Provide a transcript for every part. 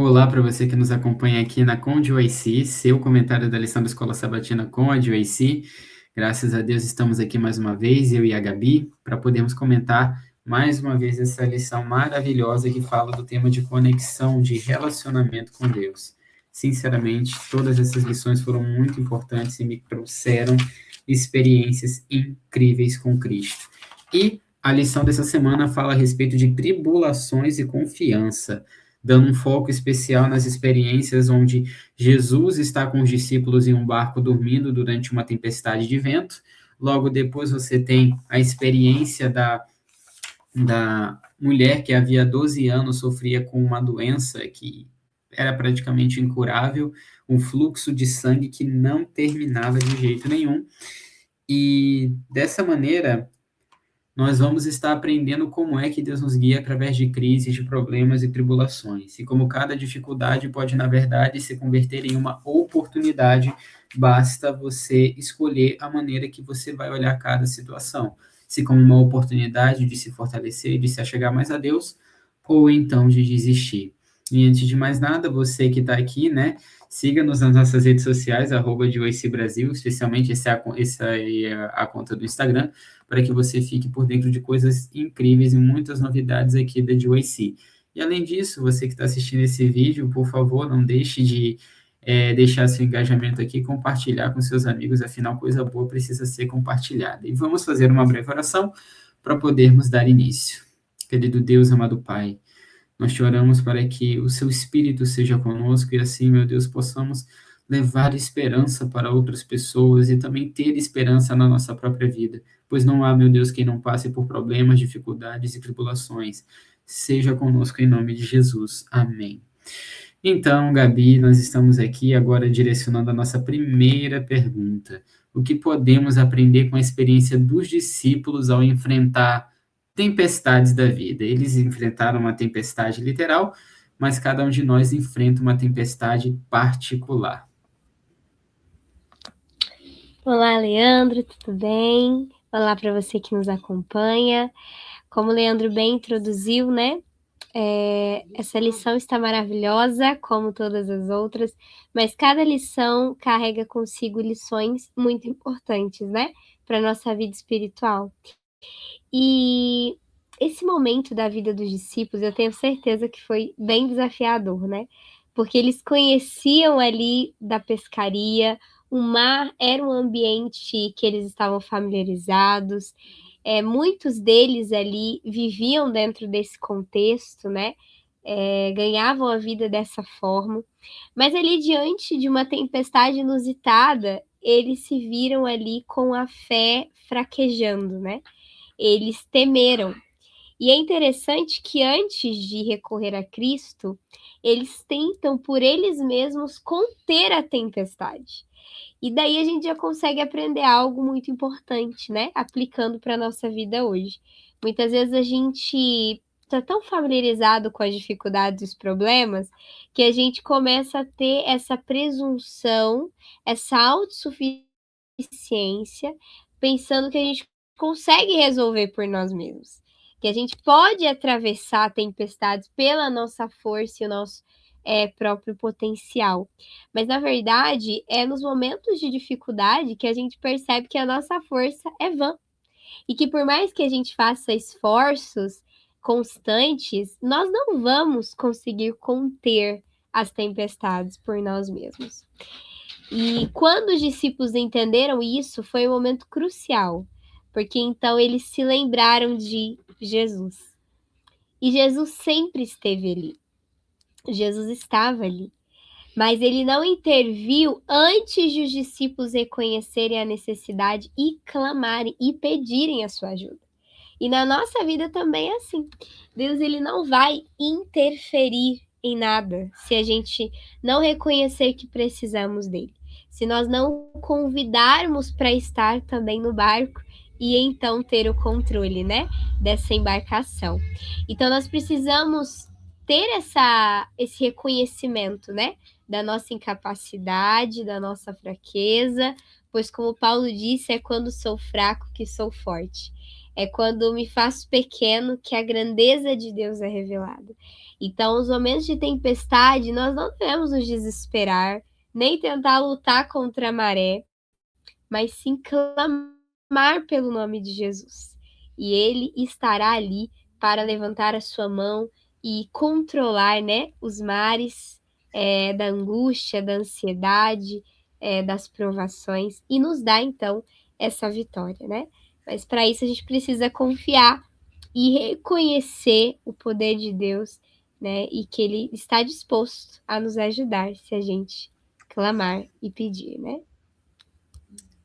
Olá para você que nos acompanha aqui na Conde UIC, seu comentário da lição da Escola Sabatina com a de UIC. Graças a Deus estamos aqui mais uma vez, eu e a Gabi, para podermos comentar mais uma vez essa lição maravilhosa que fala do tema de conexão, de relacionamento com Deus. Sinceramente, todas essas lições foram muito importantes e me trouxeram experiências incríveis com Cristo. E a lição dessa semana fala a respeito de tribulações e confiança, dando um foco especial nas experiências onde Jesus está com os discípulos em um barco dormindo durante uma tempestade de vento. Logo depois você tem a experiência da mulher que havia 12 anos sofria com uma doença que era praticamente incurável, um fluxo de sangue que não terminava de jeito nenhum. E dessa maneira, nós vamos estar aprendendo como é que Deus nos guia através de crises, de problemas e tribulações, e como cada dificuldade pode, na verdade, se converter em uma oportunidade, basta você escolher a maneira que você vai olhar cada situação, se como uma oportunidade de se fortalecer, de se achegar mais a Deus, ou então de desistir. E antes de mais nada, você que está aqui, né, siga-nos nas nossas redes sociais, @de Brasil, especialmente essa é a conta do Instagram, para que você fique por dentro de coisas incríveis e muitas novidades aqui da GYC. E além disso, você que está assistindo esse vídeo, por favor, não deixe de deixar seu engajamento aqui, compartilhar com seus amigos, afinal, coisa boa precisa ser compartilhada. E vamos fazer uma breve oração para podermos dar início. Querido Deus, amado Pai, nós te oramos para que o seu Espírito seja conosco e assim, meu Deus, possamos levar esperança para outras pessoas e também ter esperança na nossa própria vida, pois não há, meu Deus, quem não passe por problemas, dificuldades e tribulações. Seja conosco em nome de Jesus. Amém. Então, Gabi, nós estamos aqui agora direcionando a nossa primeira pergunta. O que podemos aprender com a experiência dos discípulos ao enfrentar tempestades da vida? Eles enfrentaram uma tempestade literal, mas cada um de nós enfrenta uma tempestade particular. Olá, Leandro, tudo bem? Olá para você que nos acompanha. Como o Leandro bem introduziu, né? Essa lição está maravilhosa, como todas as outras, mas cada lição carrega consigo lições muito importantes, né? Para a nossa vida espiritual. E esse momento da vida dos discípulos, eu tenho certeza que foi bem desafiador, né? Porque eles conheciam ali da pescaria, o mar era um ambiente que eles estavam familiarizados, muitos deles ali viviam dentro desse contexto, né? Ganhavam a vida dessa forma, mas ali diante de uma tempestade inusitada, eles se viram ali com a fé fraquejando, né? Eles temeram. E é interessante que antes de recorrer a Cristo, eles tentam por eles mesmos conter a tempestade. E daí a gente já consegue aprender algo muito importante, né? Aplicando para a nossa vida hoje. Muitas vezes a gente está tão familiarizado com as dificuldades e os problemas que a gente começa a ter essa presunção, essa autossuficiência, pensando que a gente consegue resolver por nós mesmos, que a gente pode atravessar tempestades pela nossa força e o nosso próprio potencial. Mas, na verdade, é nos momentos de dificuldade que a gente percebe que a nossa força é vã. E que por mais que a gente faça esforços constantes, nós não vamos conseguir conter as tempestades por nós mesmos. E quando os discípulos entenderam isso, foi um momento crucial, porque então eles se lembraram de Jesus. E Jesus sempre esteve ali. Jesus estava ali. Mas ele não interviu antes de os discípulos reconhecerem a necessidade e clamarem e pedirem a sua ajuda. E na nossa vida também é assim. Deus ele não vai interferir em nada se a gente não reconhecer que precisamos dele. Se nós não convidarmos para estar também no barco e então ter o controle, né, dessa embarcação. Então nós precisamos ter esse reconhecimento, né, da nossa incapacidade, da nossa fraqueza, pois como Paulo disse, é quando sou fraco que sou forte. É quando me faço pequeno que a grandeza de Deus é revelada. Então, os momentos de tempestade, nós não devemos nos desesperar, nem tentar lutar contra a maré, mas sim clamar pelo nome de Jesus. E ele estará ali para levantar a sua mão e controlar, né, os mares da angústia, da ansiedade, das provações, e nos dá, então, essa vitória, né? Mas para isso a gente precisa confiar e reconhecer o poder de Deus, né? E que ele está disposto a nos ajudar se a gente clamar e pedir, né?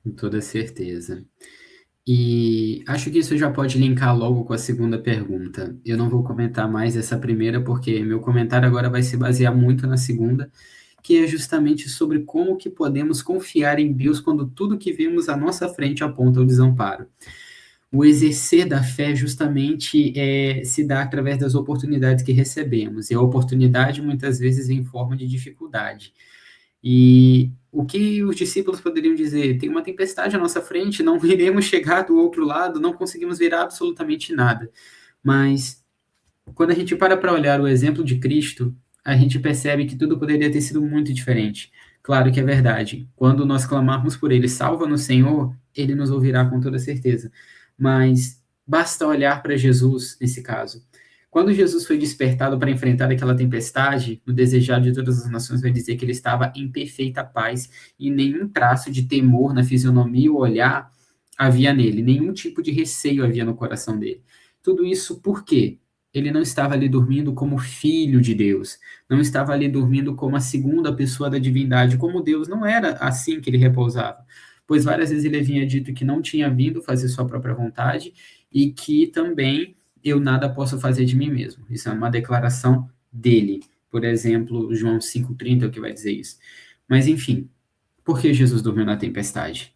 Com toda certeza. E acho que isso já pode linkar logo com a segunda pergunta. Eu não vou comentar mais essa primeira, porque meu comentário agora vai se basear muito na segunda, que é justamente sobre como que podemos confiar em Deus quando tudo que vemos à nossa frente aponta ao desamparo. O exercer da fé justamente se dá através das oportunidades que recebemos, e a oportunidade muitas vezes em forma de dificuldade. E o que os discípulos poderiam dizer? Tem uma tempestade à nossa frente, não iremos chegar do outro lado, não conseguimos ver absolutamente nada. Mas quando a gente para olhar o exemplo de Cristo, a gente percebe que tudo poderia ter sido muito diferente. Claro que é verdade. Quando nós clamarmos por Ele, salva-nos, Senhor, Ele nos ouvirá com toda certeza. Mas basta olhar para Jesus nesse caso. Quando Jesus foi despertado para enfrentar aquela tempestade, no desejado de todas as nações vai dizer que ele estava em perfeita paz e nenhum traço de temor na fisionomia ou olhar havia nele, nenhum tipo de receio havia no coração dele. Tudo isso por quê? Ele não estava ali dormindo como filho de Deus, não estava ali dormindo como a segunda pessoa da divindade, como Deus, não era assim que ele repousava. Pois várias vezes ele havia dito que não tinha vindo fazer sua própria vontade e que também eu nada posso fazer de mim mesmo. Isso é uma declaração dele. Por exemplo, João 5,30 é o que vai dizer isso. Mas enfim, por que Jesus dormiu na tempestade?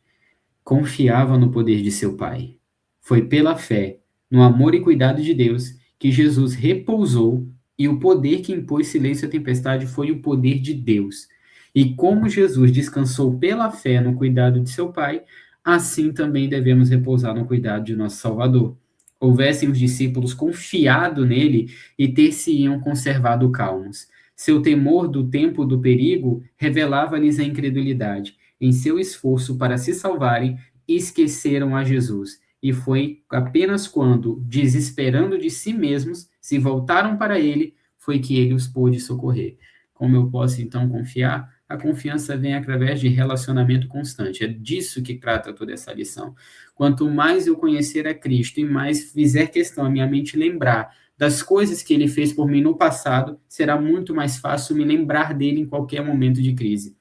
Confiava no poder de seu Pai. Foi pela fé, no amor e cuidado de Deus, que Jesus repousou, e o poder que impôs silêncio à tempestade foi o poder de Deus. E como Jesus descansou pela fé no cuidado de seu Pai, assim também devemos repousar no cuidado de nosso Salvador. Houvessem os discípulos confiado nele e ter-se-iam conservado calmos. Seu temor do tempo do perigo revelava-lhes a incredulidade. Em seu esforço para se salvarem, esqueceram a Jesus. E foi apenas quando, desesperando de si mesmos, se voltaram para ele, foi que ele os pôde socorrer. Como eu posso então confiar? A confiança vem através de relacionamento constante. É disso que trata toda essa lição. Quanto mais eu conhecer a Cristo e mais fizer questão a minha mente lembrar das coisas que ele fez por mim no passado, será muito mais fácil me lembrar dele em qualquer momento de crise.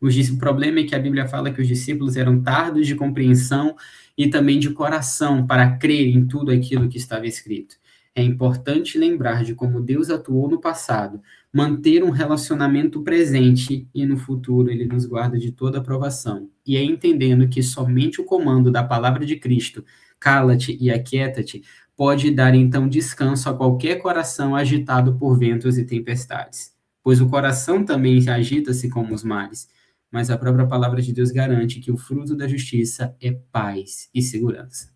O problema é que a Bíblia fala que os discípulos eram tardos de compreensão e também de coração para crer em tudo aquilo que estava escrito. É importante lembrar de como Deus atuou no passado, manter um relacionamento presente e no futuro ele nos guarda de toda aprovação. E é entendendo que somente o comando da palavra de Cristo, cala-te e aquieta-te, pode dar então descanso a qualquer coração agitado por ventos e tempestades. Pois o coração também agita-se como os mares, mas a própria palavra de Deus garante que o fruto da justiça é paz e segurança.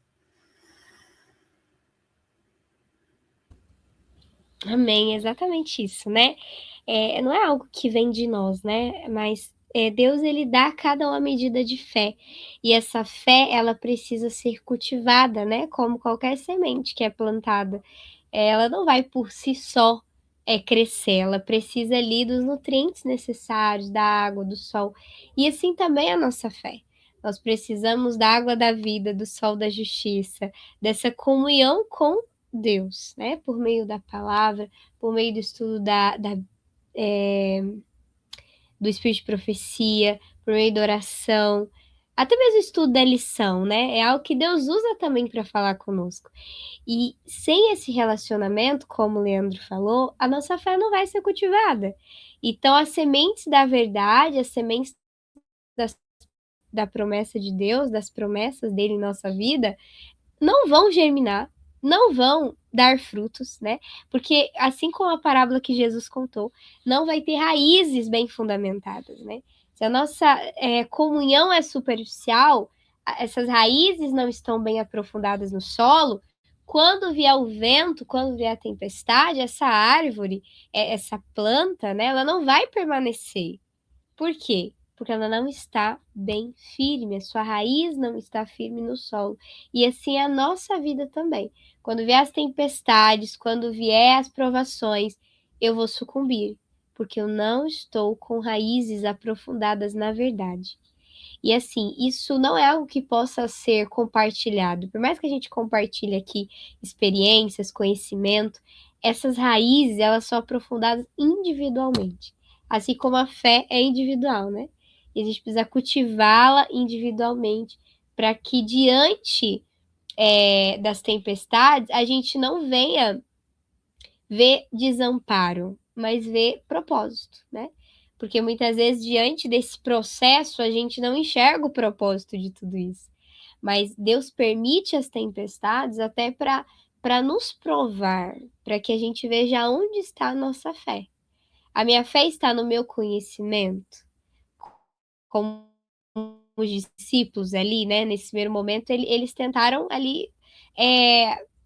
Amém, exatamente isso, né? Não é algo que vem de nós, né? Mas Deus, ele dá a cada uma medida de fé. E essa fé, ela precisa ser cultivada, né? Como qualquer semente que é plantada. Ela não vai por si só crescer, ela precisa ali dos nutrientes necessários, da água, do sol. E assim também a nossa fé. Nós precisamos da água da vida, do sol da justiça, dessa comunhão com Deus, né? Por meio da palavra, por meio do estudo do espírito de profecia, por meio da oração, até mesmo o estudo da lição, né? É algo que Deus usa também para falar conosco. E sem esse relacionamento, como o Leandro falou, a nossa fé não vai ser cultivada. Então, as sementes da verdade, as sementes da promessa de Deus, das promessas dele em nossa vida, não vão germinar, não vão dar frutos, né? Porque assim como a parábola que Jesus contou, não vai ter raízes bem fundamentadas, né? Se a nossa comunhão é superficial, essas raízes não estão bem aprofundadas no solo, quando vier o vento, quando vier a tempestade, essa árvore, essa planta, né, ela não vai permanecer. Por quê? Porque ela não está bem firme, a sua raiz não está firme no solo. E assim é a nossa vida também. Quando vier as tempestades, quando vier as provações, eu vou sucumbir, porque eu não estou com raízes aprofundadas na verdade. E assim, isso não é algo que possa ser compartilhado. Por mais que a gente compartilhe aqui experiências, conhecimento, essas raízes, elas são aprofundadas individualmente. Assim como a fé é individual, né? E a gente precisa cultivá-la individualmente para que diante das tempestades a gente não venha ver desamparo, mas ver propósito, né? Porque muitas vezes, diante desse processo, a gente não enxerga o propósito de tudo isso. Mas Deus permite as tempestades até para nos provar, para que a gente veja onde está a nossa fé. A minha fé está no meu conhecimento, como os discípulos ali, né? Nesse primeiro momento, eles tentaram ali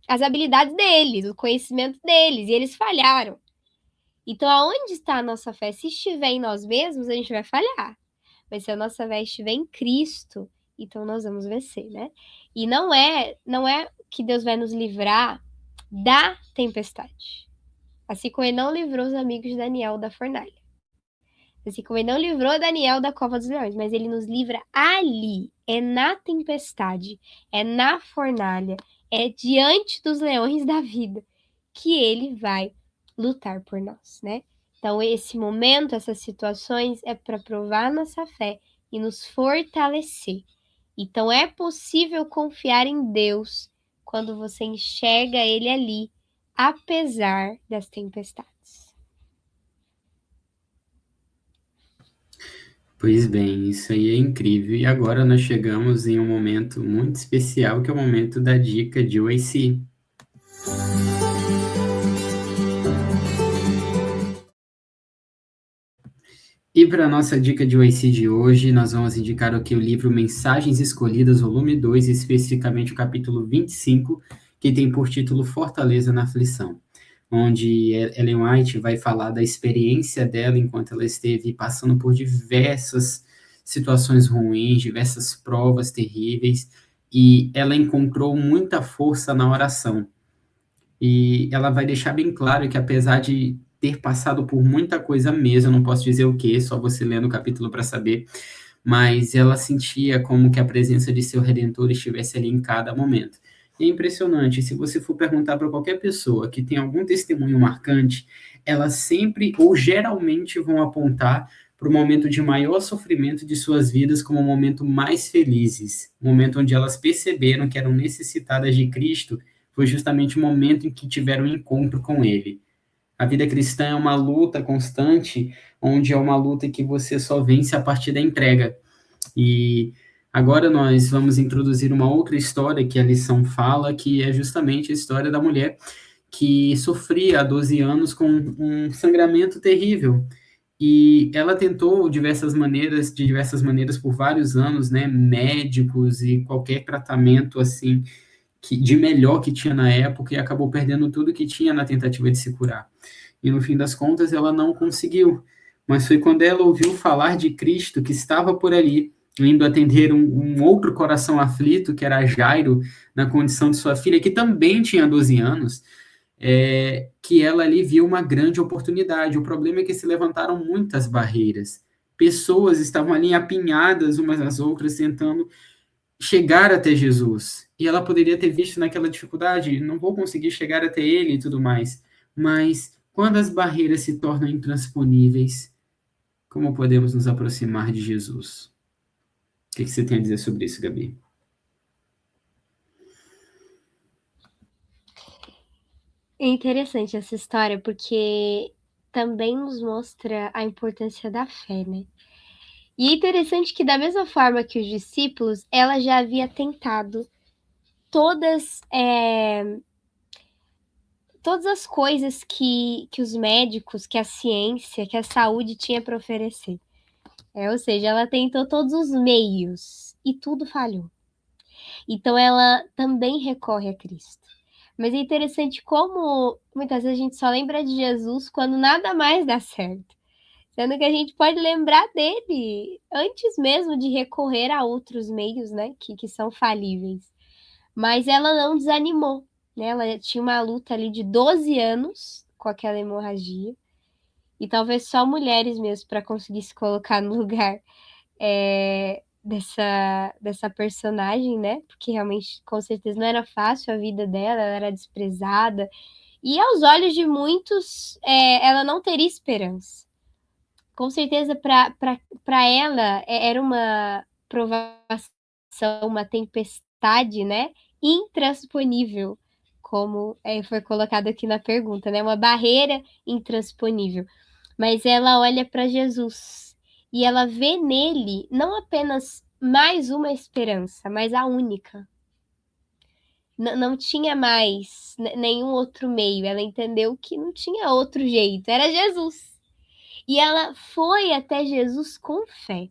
as habilidades deles, o conhecimento deles, e eles falharam. Então, aonde está a nossa fé? Se estiver em nós mesmos, a gente vai falhar. Mas se a nossa fé estiver em Cristo, então nós vamos vencer, né? E não é que Deus vai nos livrar da tempestade. Assim como ele não livrou os amigos de Daniel da fornalha. Assim como ele não livrou Daniel da cova dos leões, mas ele nos livra ali, é na tempestade, é na fornalha, é diante dos leões da vida que ele vai lutar por nós, né? Então, esse momento, essas situações é para provar nossa fé e nos fortalecer. Então, é possível confiar em Deus quando você enxerga Ele ali, apesar das tempestades. Pois bem, isso aí é incrível. E agora nós chegamos em um momento muito especial, que é o momento da dica de OIC. E para a nossa dica de OIC de hoje, nós vamos indicar aqui o livro Mensagens Escolhidas, volume 2, especificamente o capítulo 25, que tem por título Fortaleza na Aflição, onde Ellen White vai falar da experiência dela enquanto ela esteve passando por diversas situações ruins, diversas provas terríveis, e ela encontrou muita força na oração. E ela vai deixar bem claro que, apesar de ter passado por muita coisa mesmo, eu não posso dizer o que, só você lendo o capítulo para saber, mas ela sentia como que a presença de seu Redentor estivesse ali em cada momento. E é impressionante, se você for perguntar para qualquer pessoa que tem algum testemunho marcante, elas sempre ou geralmente vão apontar para o momento de maior sofrimento de suas vidas como o momento mais felizes, o momento onde elas perceberam que eram necessitadas de Cristo, foi justamente o momento em que tiveram um encontro com Ele. A vida cristã é uma luta constante, onde é uma luta que você só vence a partir da entrega. E agora nós vamos introduzir uma outra história que a lição fala, que é justamente a história da mulher que sofria há 12 anos com um sangramento terrível. E ela tentou de diversas maneiras por vários anos, né, médicos e qualquer tratamento assim de melhor que tinha na época, e acabou perdendo tudo que tinha na tentativa de se curar. E no fim das contas ela não conseguiu. Mas foi quando ela ouviu falar de Cristo, que estava por ali, indo atender um outro coração aflito, que era Jairo, na condição de sua filha, que também tinha 12 anos, que ela ali viu uma grande oportunidade. O problema é que se levantaram muitas barreiras. Pessoas estavam ali apinhadas umas às outras, tentando chegar até Jesus. E ela poderia ter visto naquela dificuldade, não vou conseguir chegar até ele e tudo mais. Mas quando as barreiras se tornam intransponíveis, como podemos nos aproximar de Jesus? O que você tem a dizer sobre isso, Gabi? É interessante essa história, porque também nos mostra a importância da fé, né? E é interessante que, da mesma forma que os discípulos, ela já havia tentado todas as coisas que os médicos, que a ciência, que a saúde tinha para oferecer. Ou seja, ela tentou todos os meios e tudo falhou. Então ela também recorre a Cristo. Mas é interessante como muitas vezes a gente só lembra de Jesus quando nada mais dá certo, sendo que a gente pode lembrar dele antes mesmo de recorrer a outros meios, né, que são falíveis. Mas ela não desanimou, né, ela tinha uma luta ali de 12 anos com aquela hemorragia, e talvez só mulheres mesmo para conseguir se colocar no lugar dessa personagem, né? Porque realmente, com certeza, não era fácil a vida dela, ela era desprezada. E aos olhos de muitos, ela não teria esperança. Com certeza, para ela, era uma provação, uma tempestade, né? Intransponível, como foi colocado aqui na pergunta, né? Uma barreira intransponível. Mas ela olha para Jesus e ela vê nele não apenas mais uma esperança, mas a única. Não tinha mais nenhum outro meio. Ela entendeu que não tinha outro jeito, era Jesus. E ela foi até Jesus com fé.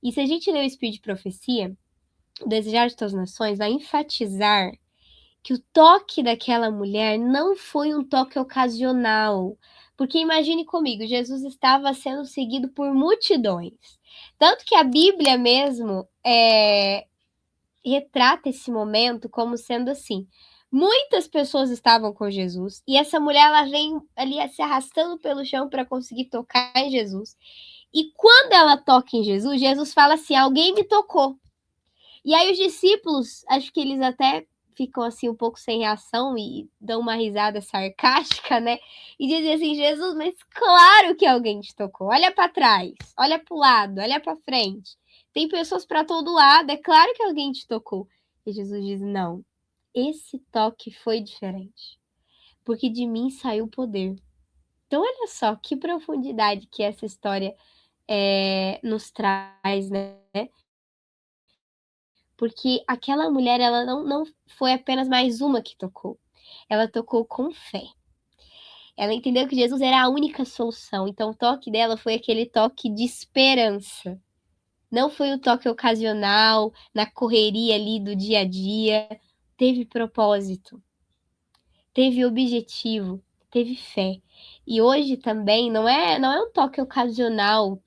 E se a gente ler o Espírito de Profecia, o Desejar de Todas as Nações vai enfatizar que o toque daquela mulher não foi um toque ocasional. Porque imagine comigo, Jesus estava sendo seguido por multidões. Tanto que a Bíblia mesmo retrata esse momento como sendo assim. Muitas pessoas estavam com Jesus e essa mulher ela vem ali se arrastando pelo chão para conseguir tocar em Jesus. E quando ela toca em Jesus, Jesus fala assim: alguém me tocou. E aí os discípulos, acho que eles até ficam assim um pouco sem reação e dão uma risada sarcástica, né? E dizem assim: Jesus, mas claro que alguém te tocou. Olha para trás, olha para o lado, olha para frente. Tem pessoas para todo lado, é claro que alguém te tocou. E Jesus diz: não, esse toque foi diferente, porque de mim saiu poder. Então olha só que profundidade que essa história nos traz, né? Porque aquela mulher, ela não foi apenas mais uma que tocou, ela tocou com fé. Ela entendeu que Jesus era a única solução, então o toque dela foi aquele toque de esperança. Não foi um toque ocasional, na correria ali do dia a dia. Teve propósito, teve objetivo, teve fé. E hoje também não é um toque ocasional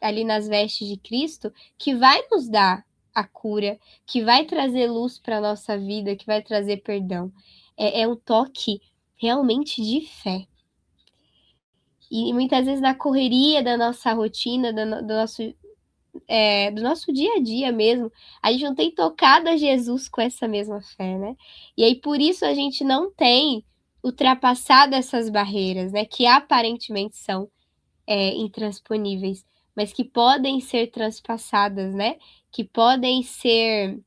ali nas vestes de Cristo que vai nos dar a cura, que vai trazer luz para a nossa vida, que vai trazer perdão. É um toque realmente de fé. E muitas vezes na correria da nossa rotina, do nosso dia a dia mesmo, a gente não tem tocado a Jesus com essa mesma fé, né? E aí por isso a gente não tem ultrapassado essas barreiras, né? Que aparentemente são intransponíveis, mas que podem ser transpassadas, né? Que podem ser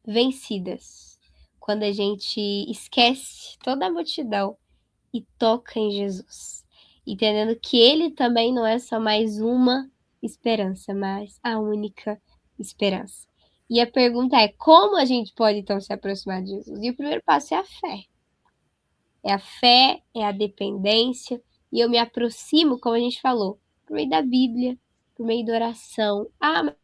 vencidas quando a gente esquece toda a multidão e toca em Jesus, entendendo que ele também não é só mais uma esperança, mas a única esperança. E a pergunta é: como a gente pode então se aproximar de Jesus? E o primeiro passo é a fé. É a fé, é a dependência, e eu me aproximo, como a gente falou, por meio da Bíblia, por meio da oração. Ah, mas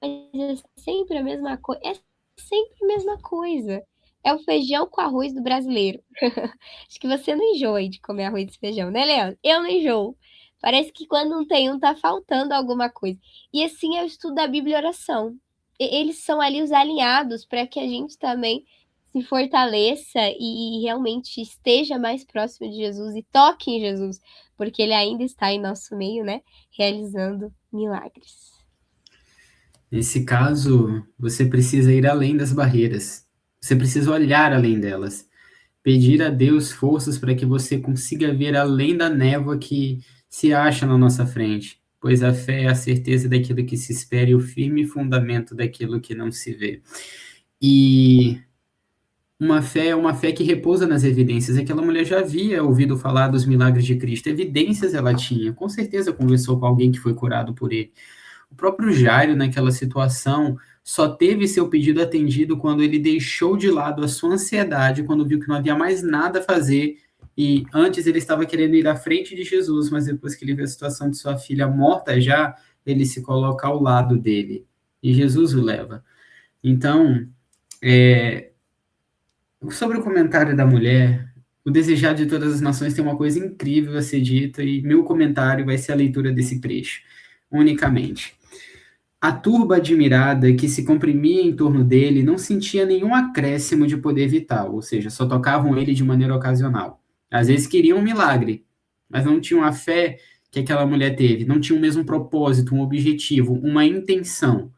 é sempre a mesma coisa. É sempre a mesma coisa. É o feijão com arroz do brasileiro. Acho que você não enjoa de comer arroz e feijão, né, Leandro? Eu não enjoo. Parece que quando não tem um, tá faltando alguma coisa. E assim é o estudo da Bíblia e oração. Eles são ali os alinhados para que a gente também se fortaleça e realmente esteja mais próximo de Jesus e toque em Jesus, porque ele ainda está em nosso meio, né, realizando milagres. Nesse caso, você precisa ir além das barreiras. Você precisa olhar além delas. Pedir a Deus forças para que você consiga ver além da névoa que se acha na nossa frente, pois a fé é a certeza daquilo que se espera e o firme fundamento daquilo que não se vê. E uma fé é uma fé que repousa nas evidências. Aquela mulher já havia ouvido falar dos milagres de Cristo, evidências ela tinha, com certeza conversou com alguém que foi curado por ele. O próprio Jairo, naquela situação, só teve seu pedido atendido quando ele deixou de lado a sua ansiedade, quando viu que não havia mais nada a fazer. E antes ele estava querendo ir à frente de Jesus, mas depois que ele viu a situação de sua filha morta já, ele se coloca ao lado dele. E Jesus o leva. Então, Sobre o comentário da mulher, o desejado de todas as nações tem uma coisa incrível a ser dita, e meu comentário vai ser a leitura desse trecho, unicamente. A turba admirada que se comprimia em torno dele não sentia nenhum acréscimo de poder vital, ou seja, só tocavam ele de maneira ocasional. Às vezes queriam um milagre, mas não tinham a fé que aquela mulher teve, não tinham o mesmo propósito, um objetivo, uma intenção.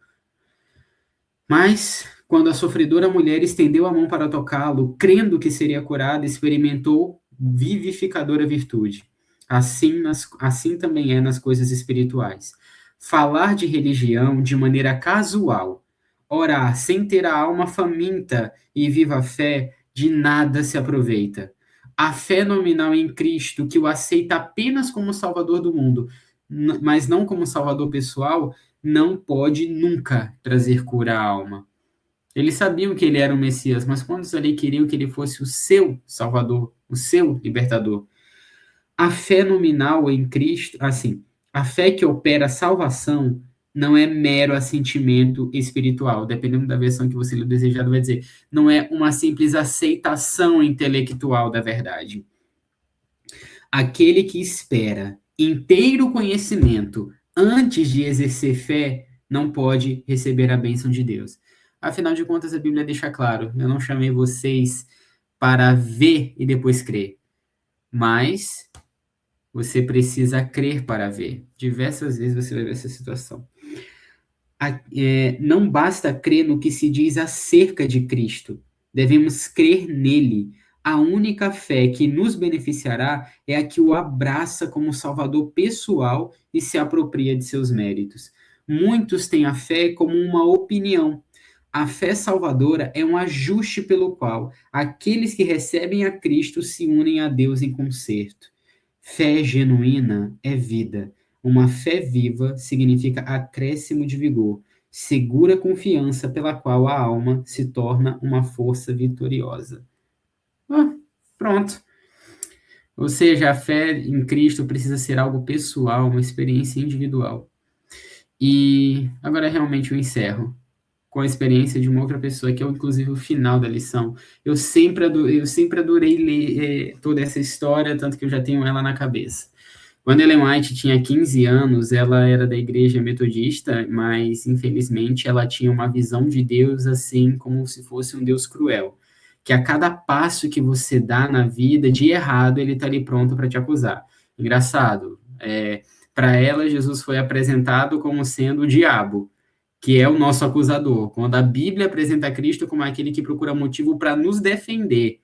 Mas, quando a sofredora mulher estendeu a mão para tocá-lo, crendo que seria curada, experimentou vivificadora virtude. Assim também é nas coisas espirituais. Falar de religião de maneira casual, orar sem ter a alma faminta e viva fé, de nada se aproveita. A fé nominal em Cristo, que o aceita apenas como Salvador do mundo, mas não como Salvador pessoal, não pode nunca trazer cura à alma. Eles sabiam que ele era o Messias, mas quantos ali queriam que ele fosse o seu Salvador, o seu libertador? A fé nominal em Cristo, assim, a fé que opera a salvação não é mero assentimento espiritual, dependendo da versão que você desejado vai dizer, não é uma simples aceitação intelectual da verdade. Aquele que espera inteiro conhecimento antes de exercer fé não pode receber a bênção de Deus. Afinal de contas, a Bíblia deixa claro: eu não chamei vocês para ver e depois crer, mas você precisa crer para ver. Diversas vezes você vai ver essa situação. Não basta crer no que se diz acerca de Cristo, devemos crer nele. A única fé que nos beneficiará é a que o abraça como Salvador pessoal e se apropria de seus méritos. Muitos têm a fé como uma opinião. A fé salvadora é um ajuste pelo qual aqueles que recebem a Cristo se unem a Deus em concerto. Fé genuína é vida. Uma fé viva significa acréscimo de vigor, segura confiança pela qual a alma se torna uma força vitoriosa. Pronto. Ou seja, a fé em Cristo precisa ser algo pessoal, uma experiência individual. E agora realmente eu encerro com a experiência de uma outra pessoa, que é inclusive o final da lição. Eu sempre adorei ler toda essa história, tanto que eu já tenho ela na cabeça. Quando Ellen White tinha 15 anos, ela era da igreja metodista, mas infelizmente ela tinha uma visão de Deus assim como se fosse um Deus cruel, que a cada passo que você dá na vida de errado, ele está ali pronto para te acusar. Engraçado, para ela Jesus foi apresentado como sendo o diabo, que é o nosso acusador, quando a Bíblia apresenta Cristo como aquele que procura motivo para nos defender.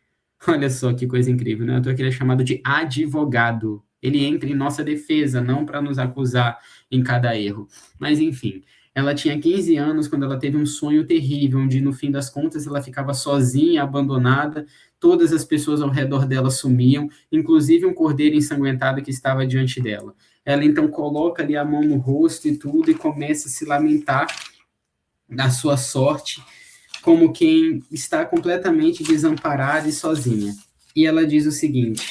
Olha só que coisa incrível, né? Então, ele é chamado de advogado. Ele entra em nossa defesa, não para nos acusar em cada erro. Mas, enfim, ela tinha 15 anos quando ela teve um sonho terrível, onde, no fim das contas, ela ficava sozinha, abandonada, todas as pessoas ao redor dela sumiam, inclusive um cordeiro ensanguentado que estava diante dela. Ela, então, coloca ali a mão no rosto e tudo, e começa a se lamentar da sua sorte, como quem está completamente desamparada e sozinha. E ela diz o seguinte: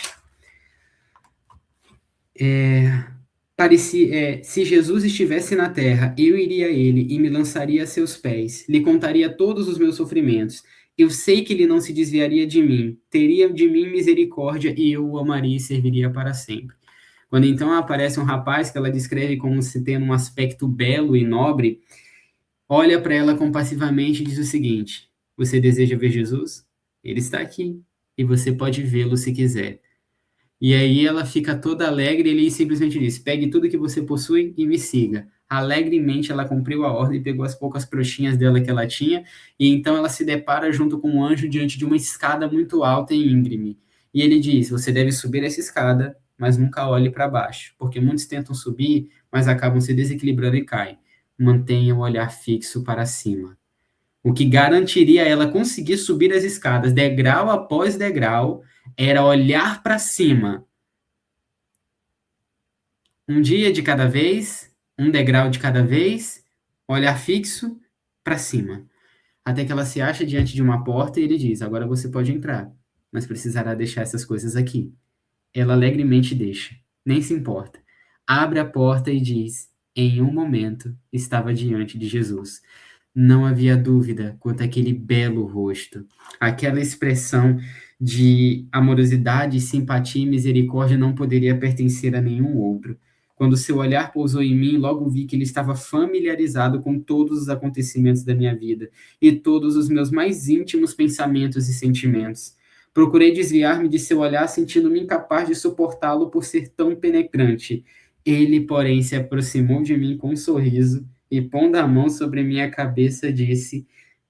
se Jesus estivesse na terra, eu iria a ele e me lançaria a seus pés, lhe contaria todos os meus sofrimentos. Eu sei que ele não se desviaria de mim, teria de mim misericórdia e eu o amaria e serviria para sempre. Quando então aparece um rapaz que ela descreve como se tendo um aspecto belo e nobre, olha para ela compassivamente e diz o seguinte: você deseja ver Jesus? Ele está aqui e você pode vê-lo se quiser. E aí ela fica toda alegre e ele simplesmente diz: pegue tudo que você possui e me siga. Alegremente ela cumpriu a ordem, pegou as poucas trouxinhas dela que ela tinha, e então ela se depara junto com um anjo diante de uma escada muito alta e íngreme. E ele diz: você deve subir essa escada, mas nunca olhe para baixo, porque muitos tentam subir, mas acabam se desequilibrando e caem. Mantenha o olhar fixo para cima. O que garantiria a ela conseguir subir as escadas, degrau após degrau, era olhar para cima. Um dia de cada vez, um degrau de cada vez, olhar fixo para cima. Até que ela se acha diante de uma porta e ele diz: agora você pode entrar, mas precisará deixar essas coisas aqui. Ela alegremente deixa, nem se importa. Abre a porta e diz: em um momento estava diante de Jesus. Não havia dúvida quanto àquele belo rosto, aquela expressão de amorosidade, simpatia e misericórdia não poderia pertencer a nenhum outro. Quando seu olhar pousou em mim, logo vi que ele estava familiarizado com todos os acontecimentos da minha vida e todos os meus mais íntimos pensamentos e sentimentos. Procurei desviar-me de seu olhar, sentindo-me incapaz de suportá-lo por ser tão penetrante. Ele, porém, se aproximou de mim com um sorriso e, pondo a mão sobre minha cabeça, disse: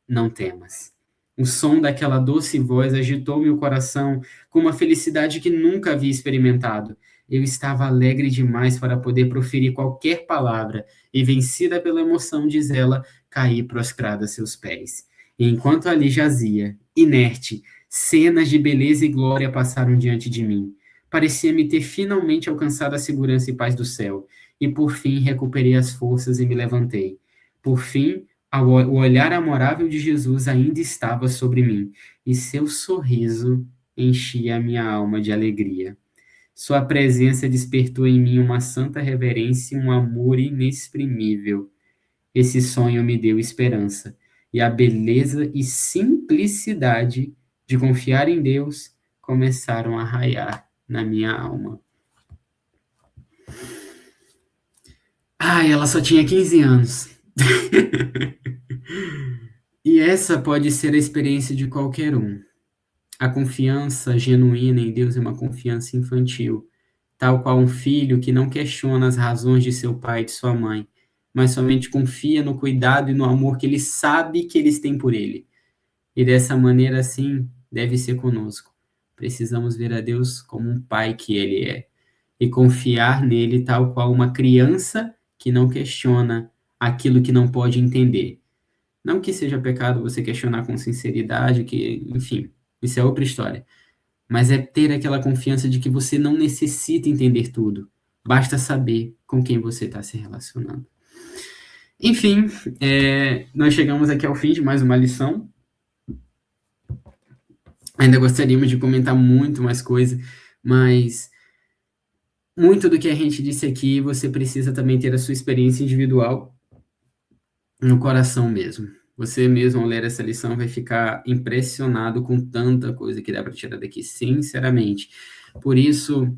Não temas. O som daquela doce voz agitou meu coração com uma felicidade que nunca havia experimentado. Eu estava alegre demais para poder proferir qualquer palavra e, vencida pela emoção, diz ela, caí prostrada a seus pés. E enquanto ali jazia, inerte, cenas de beleza e glória passaram diante de mim. Parecia-me ter finalmente alcançado a segurança e paz do céu, e por fim recuperei as forças e me levantei. Por fim, o olhar amorável de Jesus ainda estava sobre mim, e seu sorriso enchia a minha alma de alegria. Sua presença despertou em mim uma santa reverência e um amor inexprimível. Esse sonho me deu esperança, e a beleza e simplicidade de confiar em Deus começaram a raiar na minha alma. Ai, ela só tinha 15 anos. E essa pode ser a experiência de qualquer um. A confiança genuína em Deus é uma confiança infantil, tal qual um filho que não questiona as razões de seu pai e de sua mãe, mas somente confia no cuidado e no amor que ele sabe que eles têm por ele. E dessa maneira, assim, deve ser conosco. Precisamos ver a Deus como um pai que ele é e confiar nele tal qual uma criança que não questiona aquilo que não pode entender. Não que seja pecado você questionar com sinceridade, que, enfim, isso é outra história. Mas é ter aquela confiança de que você não necessita entender tudo. Basta saber com quem você está se relacionando. Enfim, nós chegamos aqui ao fim de mais uma lição. Ainda gostaríamos de comentar muito mais coisa, mas muito do que a gente disse aqui, você precisa também ter a sua experiência individual no coração mesmo. Você mesmo, ao ler essa lição, vai ficar impressionado com tanta coisa que dá para tirar daqui, sinceramente. Por isso,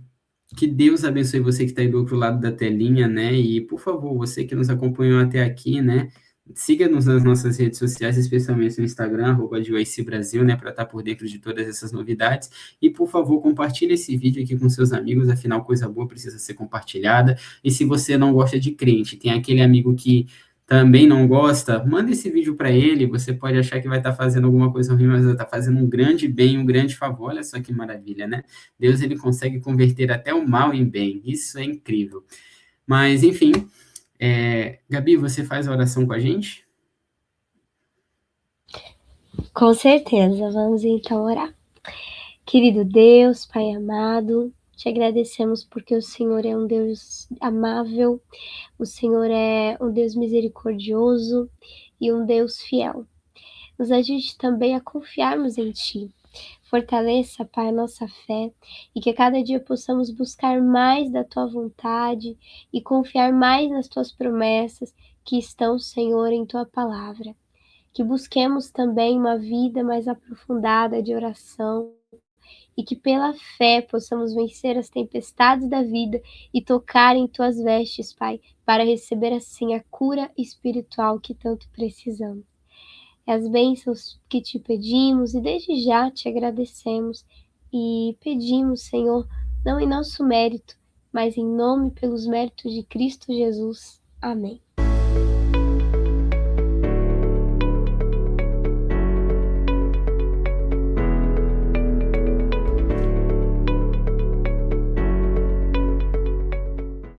que Deus abençoe você que está aí do outro lado da telinha, né? E, por favor, você que nos acompanhou até aqui, né? Siga-nos nas nossas redes sociais, especialmente no Instagram, @JoyceBrasil, né? Para estar por dentro de todas essas novidades. E, por favor, compartilhe esse vídeo aqui com seus amigos, afinal, coisa boa precisa ser compartilhada. E se você não gosta de crente, tem aquele amigo que também não gosta, manda esse vídeo para ele. Você pode achar que vai estar fazendo alguma coisa ruim, mas vai estar fazendo um grande bem, um grande favor. Olha só que maravilha, né? Deus, ele consegue converter até o mal em bem. Isso é incrível. Mas, enfim, Gabi, você faz a oração com a gente? Com certeza, vamos então orar. Querido Deus, Pai amado, te agradecemos porque o Senhor é um Deus amável, o Senhor é um Deus misericordioso e um Deus fiel. Nos ajude também a confiarmos em Ti. Fortaleça, Pai, a nossa fé e que a cada dia possamos buscar mais da Tua vontade e confiar mais nas Tuas promessas que estão, Senhor, em Tua palavra. Que busquemos também uma vida mais aprofundada de oração e que pela fé possamos vencer as tempestades da vida e tocar em Tuas vestes, Pai, para receber assim a cura espiritual que tanto precisamos. As bênçãos que te pedimos e desde já te agradecemos e pedimos, Senhor, não em nosso mérito, mas em nome e pelos méritos de Cristo Jesus. Amém.